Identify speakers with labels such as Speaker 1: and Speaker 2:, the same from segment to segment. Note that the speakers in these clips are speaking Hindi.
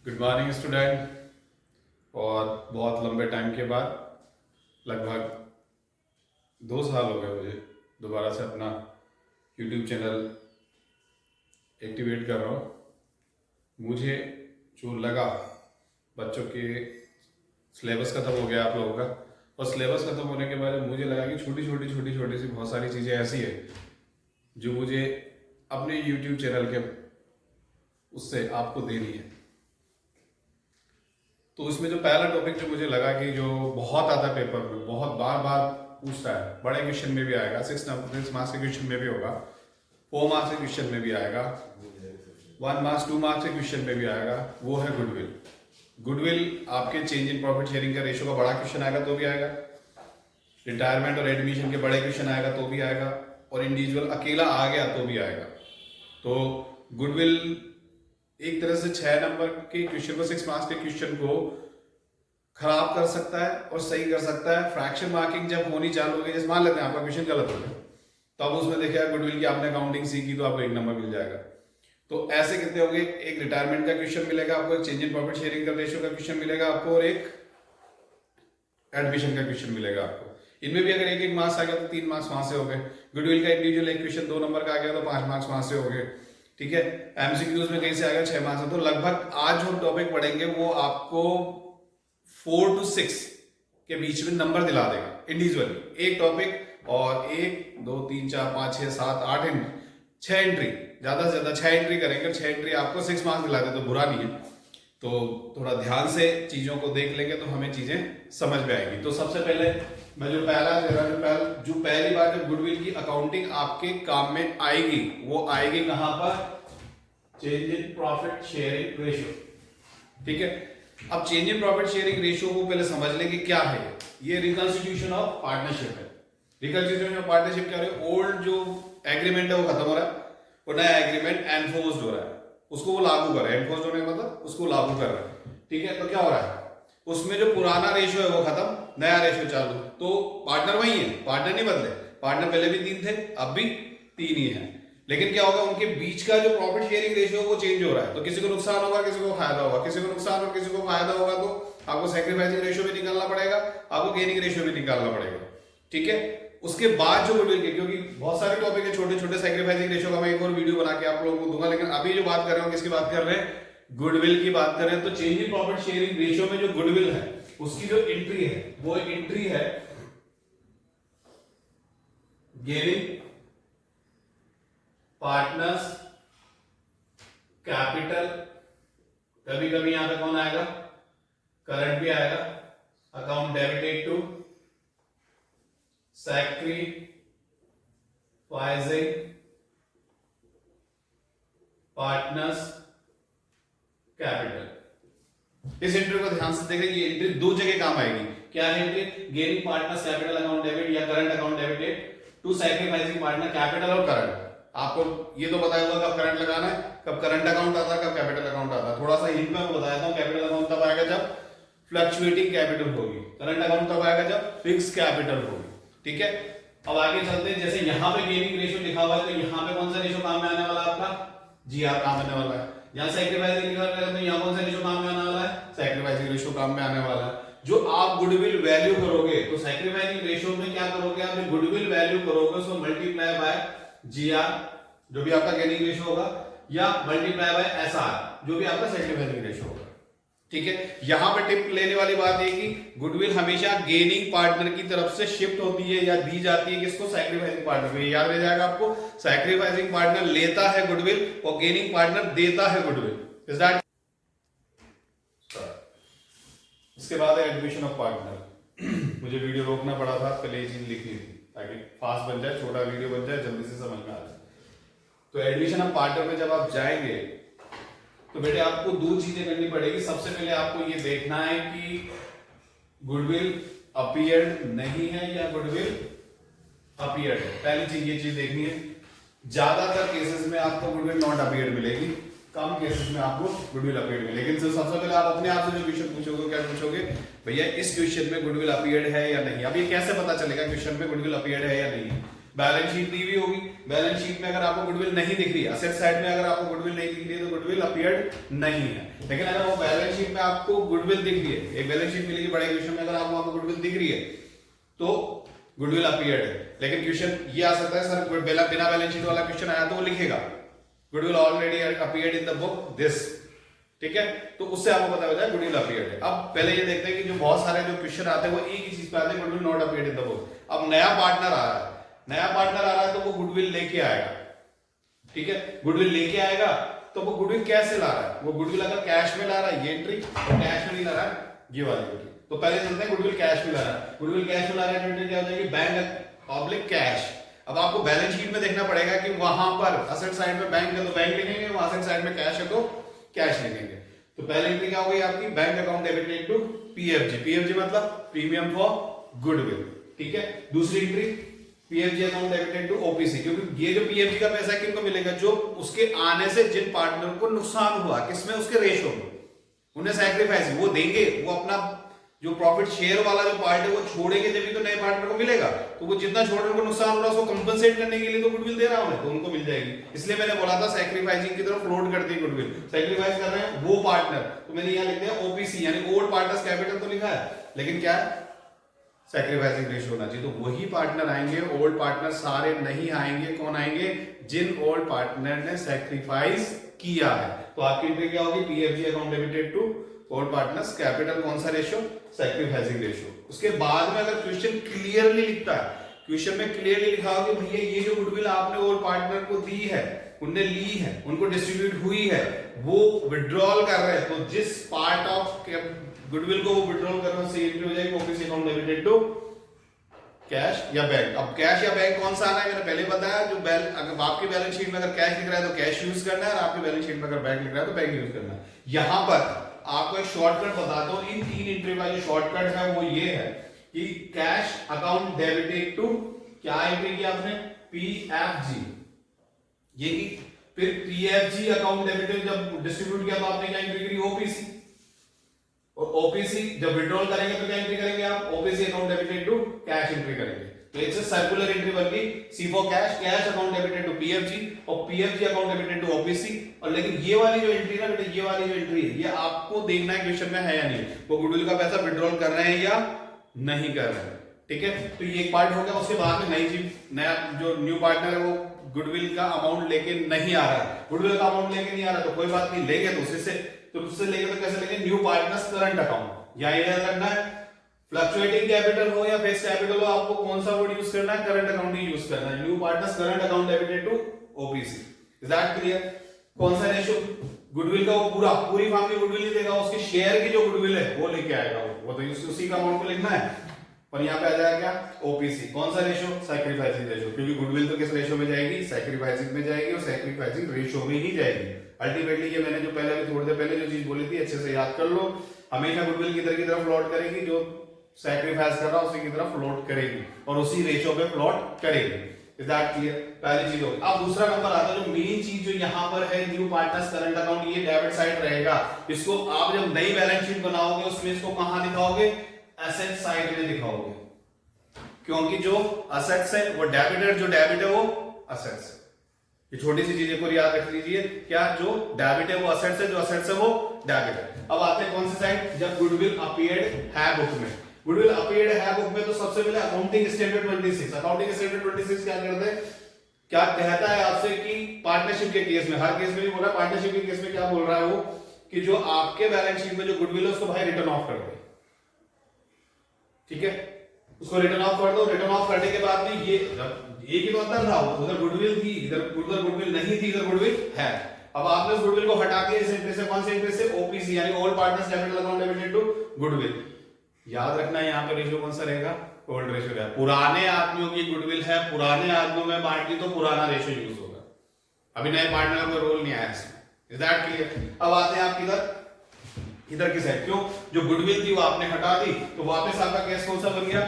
Speaker 1: Good morning student. और बहुत लंबे टाइम के बाद लगभग 2 साल हो गए मुझे दोबारा से अपना यूट्यूब चैनल एक्टिवेट कर रहा हूँ। मुझे जो लगा बच्चों के सिलेबस ख़त्म हो गया आप लोगों का, और सिलेबस ख़त्म होने के बाद मुझे लगा कि छोटी छोटी सी बहुत सारी चीज़ें ऐसी है जो मुझे अपने यूट्यूब चैनल के उससे आपको देनी है। तो उसमें जो पहला टॉपिक जो मुझे लगा कि जो बहुत आता है पेपर में, बहुत बार बार पूछता है, बड़े क्वेश्चन में भी आएगा, 6 मार्क्स के क्वेश्चन में भी होगा, 4 मार्क्स के क्वेश्चन में भी आएगा, 1 मार्क्स 2 मार्क्स के क्वेश्चन में भी आएगा, वो है गुडविल। गुडविल आपके चेंज इन प्रॉफिट शेयरिंग का रेशो का बड़ा क्वेश्चन आएगा तो भी आएगा, रिटायरमेंट और एडमिशन के बड़े क्वेश्चन आएगा तो भी आएगा, और इंडिविजुअल अकेला आ गया तो भी आएगा। तो गुडविल एक तरह से 6 नंबर के क्वेश्चन को, 6 मार्क्स के क्वेश्चन को खराब कर सकता है और सही कर सकता है। फ्रैक्शन मार्किंग जब होनी चालू होगी, जैसे मान लेते हैं आपका क्वेश्चन गलत हो गया, तो अब उसमें देखिए गुडविल की आपने अकाउंटिंग सीखी तो आपको 1 नंबर मिल जाएगा। तो ऐसे कितने होंगे, एक रिटायरमेंट का क्वेश्चन मिलेगा आपको, एक चेंज इन प्रॉफिट शेयरिंग का रेशियो का क्वेश्चन मिलेगा आपको, और एक एडमिशन का क्वेश्चन मिलेगा आपको। इनमें भी अगर 1-1 मार्क्स आ गया तो 3 मार्क्स वहां से हो गए। गुडविल का इंडिविजुअल एक क्वेश्चन 2 नंबर का आ गया तो 5 मार्क्स वहां से हो गए। ठीक है, एमसीक्यूज में कहीं से आएगा 6 मार्क्स। तो लगभग आज जो टॉपिक पढ़ेंगे वो आपको 4 to 6 के बीच में नंबर दिला देगा इंडिविजुअली, एक टॉपिक। और 1 2 3 4 5 6 7 8 एंट्री, 6 एंट्री, ज्यादा से ज्यादा 6 एंट्री करेंगे। 6 एंट्री आपको 6 मार्क्स दिला दे तो बुरा नहीं है। तो थोड़ा ध्यान से चीजों को देख लेंगे तो हमें चीजें समझ में आएगी। तो सबसे पहले मैं जो पहली बार जब गुडविल की अकाउंटिंग आपके काम में आएगी, वो आएगी कहां पर, change in profit sharing ratio. ठीक है, अब change in profit sharing ratio को पहले समझ लेंगे क्या है। ये रिकंस्टिट्यूशन ऑफ पार्टनरशिप है। रिकंस्टिट्यूशन ऑफ पार्टनरशिप क्या है, ओल्ड जो एग्रीमेंट है वो खत्म हो रहा है, और नया एग्रीमेंट एनफोर्स्ड हो रहा है, उसको वो लागू कर रहा है। एनफोर्स्ड होने का मतलब उसको लागू कर रहा है। ठीक है, तो क्या हो रहा है, उसमें जो पुराना रेशियो है वो खत्म, नया रेशियो चालू। तो पार्टनर वही है, पार्टनर नहीं बदले। पार्टनर पहले भी 3 थे, अब भी 3 ही है। लेकिन क्या होगा, उनके बीच का जो प्रॉफिट शेयरिंग रेशियो वो चेंज हो रहा है। तो किसी को नुकसान होगा, किसी को फायदा होगा, किसी को नुकसान और किसी को फायदा होगा, तो आपको सैक्रिफाइसिंग रेशियो भी निकालना पड़ेगा, आपको गेनिंग रेशियो भी निकालना पड़ेगा। ठीक है, उसके बाद जो गुडविल के, क्योंकि बहुत सारे टॉपिक है छोटे छोटे, सैक्रिफाइसिंग रेशियो का मैं एक और वीडियो बना के आप लोगों को दूंगा। लेकिन अभी जो बात कर रहे हो, किसकी बात कर रहे हैं, गुडविल की बात कर रहे हैं। तो change in profit sharing ratio में जो गुडविल है उसकी जो एंट्री है वो एंट्री है गेनिंग पार्टनर्स कैपिटल। कभी कभी यहां पे कौन आएगा, करंट भी आएगा, account debited to sacrificing partners capital. इस एंट्री को ध्यान से देखें, ये एंट्री 2 जगह काम आएगी। क्या है entry, gaining partners capital account debit या current account debited to sacrificing partner capital और करंट। आपको ये तो बताया होगा कब करंट लगाना है, कब करंट अकाउंट आता है, कब कैपिटल अकाउंट आता है। थोड़ा सा हिंट में बताया था, कैपिटल अकाउंट तब आएगा जब फ्लक्चुएटिंग कैपिटल होगी, करंट अकाउंट तब आएगा जब फिक्स कैपिटल होगी। ठीक है, अब आगे चलते हैं। जैसे यहाँ पे गेनिंग रेशियो लिखा हुआ है, तो यहाँ पे कौन सा रेशियो काम में आने वाला है आपका, जीआर काम आने वाला है। यहाँ सैक्रिफाइसिंग लिखा है तो यहाँ कौन सा रेशियो काम में आने वाला है, सैक्रिफाइसिंग रेशियो काम में आने वाला है। जो आप गुडविल वैल्यू करोगे, तो सैक्रिफाइसिंग रेशियो में क्या करोगे, आप गुडविल वैल्यू करोगे उसको मल्टीप्लाई बाय जीआर जो भी आपका गेनिंग रेशियो होगा, या मल्टीप्लाई बाय एसआर जो भी आपका सैक्रिफाइसिंग रेशियो होगा। ठीक है, यहां पे टिप लेने वाली बात है कि गुडविल हमेशा गेनिंग पार्टनर की तरफ से शिफ्ट होती है या दी जाती है, किसको, सैक्रिफाइसिंग पार्टनर को। याद रह जाएगा आपको, सैक्रिफाइसिंग पार्टनर लेता है गुडविल और गेनिंग पार्टनर देता है गुडविल। Is that? इसके बाद है एडमिशन ऑफ पार्टनर। मुझे वीडियो रोकना पड़ा था, पहले ये चीज लिखनी थी ताकि फास्ट बन जाए, छोटा वीडियो बन जाए, जल्दी से समझ में आ जाए। तो एडमिशन ऑफ पार्टनर में जब आप जाएंगे तो बेटे आपको 2 चीजें करनी पड़ेगी। सबसे पहले आपको ये देखना है कि गुडविल अपीयर्ड नहीं है या गुडविल अपीयर्ड है। पहली चीज ये चीज देखनी है। ज्यादातर केसेस में आपको गुडविल नॉट अपीयर्ड मिलेगी, कम केसेस में आपको गुडविल अपीयर्ड मिलेगी। लेकिन सबसे पहले आप अपने आप से जो क्वेश्चन पूछोगे, क्या पूछोगे, भैया इस क्वेश्चन में गुडविल अपीयर्ड है या नहीं। अब ये कैसे पता चलेगा क्वेश्चन में गुडविल अपीयर्ड है या नहीं। बैलेंस शीट दी हुई होगी, बैलेंस शीट में अगर आपको गुडविल नहीं दिख रही है, असेट साइड में अगर आपको गुडविल नहीं दिख रही है तो गुडविल अपीयर्ड नहीं है। लेकिन अगर वो बैलेंस शीट में आपको गुडविल दिख रही है, एक बैलेंस शीट मिलेगी बड़े क्वेश्चन में, अगर आपको वहां पर गुडविल दिख रही है तो गुडविल अपीयर्ड है। लेकिन क्वेश्चन ये आ सकता है सर बिना बैलेंस शीट वाला क्वेश्चन आया तो वो लिखेगा goodwill already appeared in the book this, ठीक है, तो उससे आपको पता हो जाए गुडविल अपीयर्ड है। अब पहले ये देखते हैं कि जो बहुत सारे जो क्वेश्चन आते हैं वो एक ही चीज पे आते हैं, goodwill not appeared in the book. अब नया पार्टनर आ रहा है, नया पार्टनर आ रहा है तो वो गुडविल लेके आएगा, ठीक है, गुडविल लेके आएगा तो वो गुडविल कैसे ला रहा है, वो गुडविल अगर कैश में ला रहा है ये एंट्री, और कैश में नहीं ला रहा है ये वाली एंट्री, तो पहले चलते हैं गुडविल कैश में ला रहा है। गुडविल कैश में ला रहा है एंट्री क्या हो जाएगी, बैंक पब्लिक कैश। अब आपको बैलेंस शीट में देखना पड़ेगा कि वहां पर असेट साइड में बैंक है तो बैंक लिखेंगे, वहां असेट साइड में कैश है तो कैश लिखेंगे। तो पहली एंट्री क्या हो गई आपकी, bank account debited to PFG, PFG मतलब प्रीमियम फॉर गुडविल, ठीक है। दूसरी entry PFG account debited to OPC, क्योंकि ये जो पीएफजी का पैसा किनको मिलेगा, जो उसके आने से जिन पार्टनर को नुकसान हुआ, किसमें, उसके रेशो में, उन्हें सैक्रिफाइस वो देंगे, वो अपना जो प्रॉफिट शेयर वाला जो पार्ट है वो छोड़ेंगे जब भी तो नए पार्टनर को मिलेगा, तो वो जितना छोड़ने को नुकसान हो रहा है उसको कंपनसेट करने के लिए तो गुडविल दे रहा हूं मैं, तो उनको मिल जाएगी। इसलिए मैंने बोला था सैक्रिफाइसिंग की तरफ फ्लोट करती है गुडविल, सैक्रिफाइस कर रहे हैं वो पार्टनर, तो मैंने यहां लिख दिया ओपीसी यानी ओल्ड पार्टनर्स कैपिटल तो लिखा है, लेकिन क्या है सैक्रिफाइसिंग रेशियो होना चाहिए, तो वही पार्टनर आएंगे, ओल्ड पार्टनर सारे नहीं आएंगे। कौन आएंगे, जिन ओल्ड पार्टनर ने सैक्रिफाइस किया है। तो आपकी एंट्री क्या होगी, PFG account debited to old partners capital, कौन सा रेशियो, सैक्रिफाइसिंग रेशियो। उसके बाद में अगर क्वेश्चन क्लियरली लिखता है, क्वेश्चन में क्लियरली लिखा हो कि भैया ये जो गुडविल आपने ओल्ड पार्टनर को दी है, उनने ली है, उनको डिस्ट्रीब्यूट हुई है, वो विड्रॉल कर रहे हैं, तो जिस पार्ट ऑफ गुडविल को वो विड्रॉल कर रहे हैं उससे एंट्री हो जाएगी OPC account debited to cash या बैंक। अब कैश या बैंक कौन सा आना है, मैंने पहले बताया, जो अगर आपकी बैलेंस शीट में अगर कैश लिख रहा है तो कैश यूज करना है, और आपकी बैलेंस शीट में अगर बैंक लिख रहा है तो बैंक यूज करना है। यहां पर आपको एक शॉर्टकट बताता हूं, इन तीन एंट्री वाली शॉर्टकट है वो ये है कि कैश अकाउंट डेबिटेड टू, क्या एंट्री की आपने, पीएफजी, ये की, फिर पीएफजी अकाउंट डेबिटेड जब डिस्ट्रीब्यूट किया तो आपने क्या एंट्री करी, ओपीसी, और ओपीसी जब विड्रॉल करेंगे तो क्या एंट्री करेंगे आप, OPC account debited to cash entry करेंगे। तो एक सर्कुलर एंट्री बन गई, C for cash, cash account debited to PFG, और PFG account debited to OPC. और लेकिन ये वाली जो एंट्री ना बेटा, ये वाली जो एंट्री है ये आपको देखना है क्वेश्चन में है या नहीं, वो गुडविल का पैसा विड्रॉल कर रहे हैं या नहीं कर रहे हैं, ठीक है। तो ये एक पार्ट हो गया। उसके बाद में नई चीज, नया जो न्यू पार्टनर है वो गुडविल का अमाउंट लेके नहीं आ रहा है, गुडविल का अमाउंट लेके नहीं आ रहा तो कोई बात नहीं, लेंगे तो उससे लेंगे तो कैसे लेंगे, न्यू पार्टनर्स करंट अकाउंट, या ये याद रखना है फ्लक्चुएटिंग कैपिटल हो या फिक्स्ड कैपिटल हो, आपको कौन सा वर्ड यूज करना है, करंट अकाउंट ही यूज करना है। New partners current account debited to OPC, is that clear. कौन सा रेशियो, गुडविल का वो पूरी फैमिली गुडविल नहीं देगा, उसके शेयर की जो गुडविल है वो लेके आएगा, वो तो उसी का अमाउंट को लिखना है, और यहाँ पे आ जाएगा क्या, ओपीसी। कौन सा रेशियो, सैक्रिफाइसिंग रेशियो, क्योंकि गुडविल तो किस रेशियो में जाएगी, सैक्रिफाइसिंग में जाएगी, और सैक्रिफाइसिंग रेशियो में ही जाएगी अल्टीमेटली। ये मैंने जो पहले भी थोड़ी देर पहले जो चीज बोली थी अच्छे से याद कर लो, हमेशा गुडविल किधर की तरफ फ्लोट करेगी, जो सैक्रिफाइस कर रहा है उसी की तरफ फ्लोट करेगी और उसी रेशियो पे फ्लोट करेगी, इज दैट क्लियर। पहली चीज होगी। अब दूसरा नंबर आता है जो मेन चीज जो यहाँ पर है, न्यू पार्टनर्स करंट अकाउंट, ये डेबिट साइड रहेगा। इसको आप जब नई बैलेंस शीट बनाओगे उसमें इसको कहां दिखाओगे, एसेट साइड में दिखाओगे, क्योंकि जो असेट्स है वो डेबिट है, जो डेबिट है वो असेट्स है। ये छोटी सी चीजें को याद रख लीजिए, क्या जो डेबिट है वो असेट्स है, जो असेट्स है वो डेबिट है। अब आते हैं कौन सी साइड, जब गुडविल अपीयर्ड है बुक में, गुडविल अपीयर्ड है बुक में तो सबसे पहले अकाउंटिंग स्टैंडर्ड 26, अकाउंटिंग स्टैंडर्ड 26 क्या करते हैं, क्या कहता है आपसे कि पार्टनरशिप के केस में, हर केस में भी बोला, पार्टनरशिप के केस में क्या बोल रहा है वो, कि जो आपके बैलेंस शीट में जो गुडविल है उसको भाई रिटर्न ऑफ कर दो, ठीक है, उसको रिटर्न ऑफ कर दो। रिटर्न ऑफ करने के बाद में ये एक ही तो अंतर था, उधर गुडविल थी, इधर गुडविल नहीं थी, इधर गुडविल है। अब आपने उस गुडविल को हटा दिया, इस एंट्री से, कौन सी एंट्री से, ओपीसी यानी old partners capital account debited to goodwill. याद रखना है यहाँ पे रेशियो कौन सा रहेगा, ओल्ड रेशियो रहेगा। पुराने आदमियों की गुडविल है, पुराने आदमियों में बांट दी तो पुराना रेशियो यूज होगा, अभी नए पार्टनर का कोई रोल नहीं आया इसमें, इज दैट क्लियर। अब आते हैं आप इधर की साइड, क्यों, जो गुडविल थी वो आपने हटा दी तो वापस आपका केस कौन सा बन गया,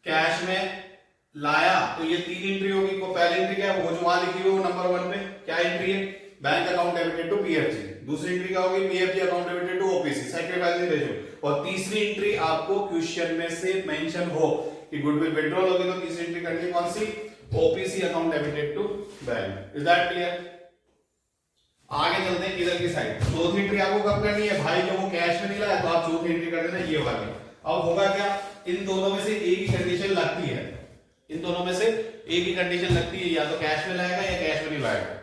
Speaker 1: कैश में लाया, तो ये तीन एंट्री होगी। को पहली एंट्री क्या है, वो जो वहां लिखी हुई वो नंबर 1 पे क्या एंट्री है, bank account debited to PFG. दूसरी एंट्री क्या होगी, PFG account debited to OPC, sacrificing ratio. और तीसरी एंट्री आपको क्वेश्चन में से मेंशन हो कि गुडविल विड्रॉल होगी तो तीसरी एंट्री करनी कौन सी, OPC account debited to bank. Is that clear? आगे चलते हैं इधर की साइड। चौथी एंट्री आपको कब करनी है भाई? जब वो कैश में नहीं लाया तो आप चौथी एंट्री कर देना ये वाली। अब होगा क्या, इन दोनों में से एक ही कंडीशन लगती है, इन दोनों में से एक ही कंडीशन लगती है, या तो कैश में लाएगा या कैश में नहीं लाएगा।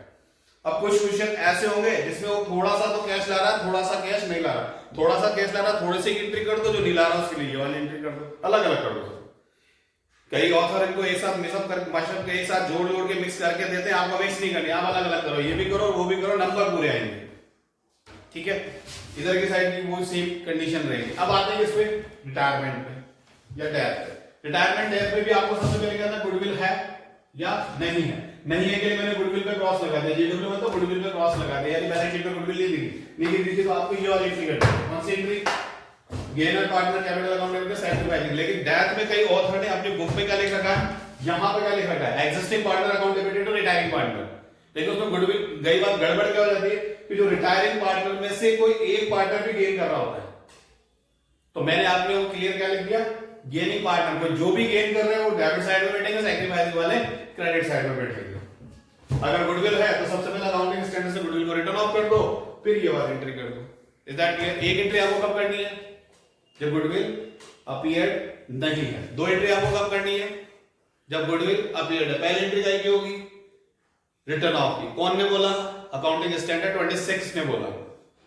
Speaker 1: अब कुछ क्वेश्चन ऐसे होंगे जिसमें वो थोड़ा सा तो कैश ला रहा है, थोड़ा सा कैश नहीं ला रहा, थोड़ा सा कैश ला रहा, थोड़े से एंट्री कर दो, जो नहीं ला रहा उसके लिए ये वाली एंट्री कर दो, अलग अलग कर दो। कई ऑथर इनको एक साथ मिक्सअप कर मशअप के एक साथ जोड़ जोड़ के मिक्स करके देते हैं, आपको मिक्स नहीं करनी, आप अलग अलग करो, ये भी करो वो भी करो, नंबर पूरे आएंगे। ठीक है, इधर की साइड की वो सेम कंडीशन रहेगी। अब आते हैं इस पे रिटायरमेंट पे या डेथ पे। रिटायरमेंट डेथ पे भी आपको सबसे पहले कहना गुडविल है या नहीं है। नहीं है के लिए मैंने गुडविल पे क्रॉस लगा दिया, जीडब्ल्यू में तो गुडविल पे क्रॉस लगा दिया, यानी बैलेंस शीट पे गुडविल नहीं लिखी थी तो आपको ये वाली एंट्री करनी है। कौन सी entry? Gainer partner capital account में सैक्रिफाइसिंग। लेकिन डेथ में कई ऑथर ने अपनी बुक में क्या लिख रखा है, यहां पे क्या लिख रखा है, existing partner account debited to retiring partner. लेकिन उसमें गुडविल कई बार गड़बड़ क्या हो जाती है कि जो रिटायरिंग पार्टनर में से कोई एक पार्टनर भी गेन कर रहा होता है, तो मैंने आपने वो क्लियर क्या लिख दिया, गेनिंग पार्टनर को जो भी गेन कर रहे हैं वो डेबिट साइड में बैठेंगे, सैक्रिफाइसिंग वाले क्रेडिट साइड में बैठेंगे। अगर गुडविल है तो सबसे पहले अकाउंटिंग स्टैंडर्ड से गुडविल को रिटर्न ऑफ कर दो, फिर ये वाली एंट्री कर दो। Is that clear? एक एंट्री आपको कब करनी है, जब गुडविल अपीयर्ड नहीं है। दो एंट्री आपको कब करनी है, जब गुडविल अपीयर्ड है। पहली एंट्री क्या की होगी, रिटर्न ऑफ की। कौन ने बोला? अकाउंटिंग स्टैंडर्ड 26 ने बोला।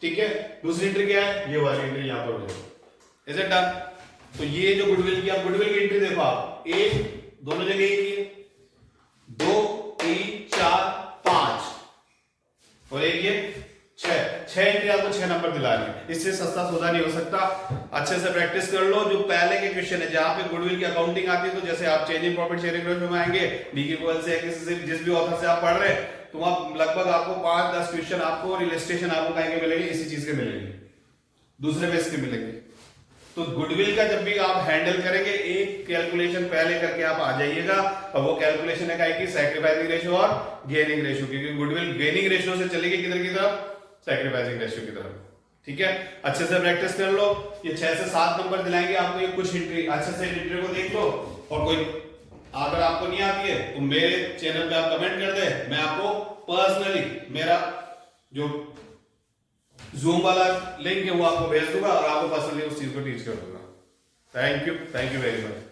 Speaker 1: ठीक है, दूसरी एंट्री क्या है, ये वाली एंट्री यहां पर हो जाएगी। Is it done? तो ये जो गुडविल की, आप गुडविल की एंट्री देखो, आप एक दोनों जगह एक ही है, 2 3 4 5 और एक ये 6 एंट्री आपको 6 नंबर दिलानी है। इससे सस्ता सौदा नहीं हो सकता। अच्छे से प्रैक्टिस कर लो। जो पहले के क्वेश्चन है जहां पे गुडविल की अकाउंटिंग आती है, तो जैसे आप change in profit sharing ratio में आएंगे, डीके कोएल से किसी से जिस भी ऑथर से आप पढ़ रहे हैं, तो वहां लगभग आपको 5-10 क्वेश्चन आपको इलस्ट्रेशन आपको कहीं के मिलेंगे, इसी चीज के मिलेंगे, दूसरे बेस के मिलेंगे। तो गुडविल का जब भी आप हैंडल करेंगे, एक कैलकुलेशन पहले करके आप आ जाइएगा, और वो कैलकुलेशन है कि सैक्रिफाइसिंग रेशियो और गेनिंग रेशियो, क्योंकि गुडविल गेनिंग रेशियो से चलेगी किधर की तरफ, सैक्रिफाइसिंग रेशियो की तरफ। ठीक है, अच्छे से प्रैक्टिस कर लो। ये 6 से 7 नंबर दिलाएंगे आपको, ये कुछ एंट्री अच्छे से एंट्री को देख लो, और कोई अगर आपको नहीं आती है तो मेरे चैनल पे आप कमेंट कर दे, मैं आपको पर्सनली मेरा जो जूम वाला लिंक है वो आपको भेज दूंगा, और आपको पर्सनली उस चीज को टीच कर दूंगा। Thank you very much.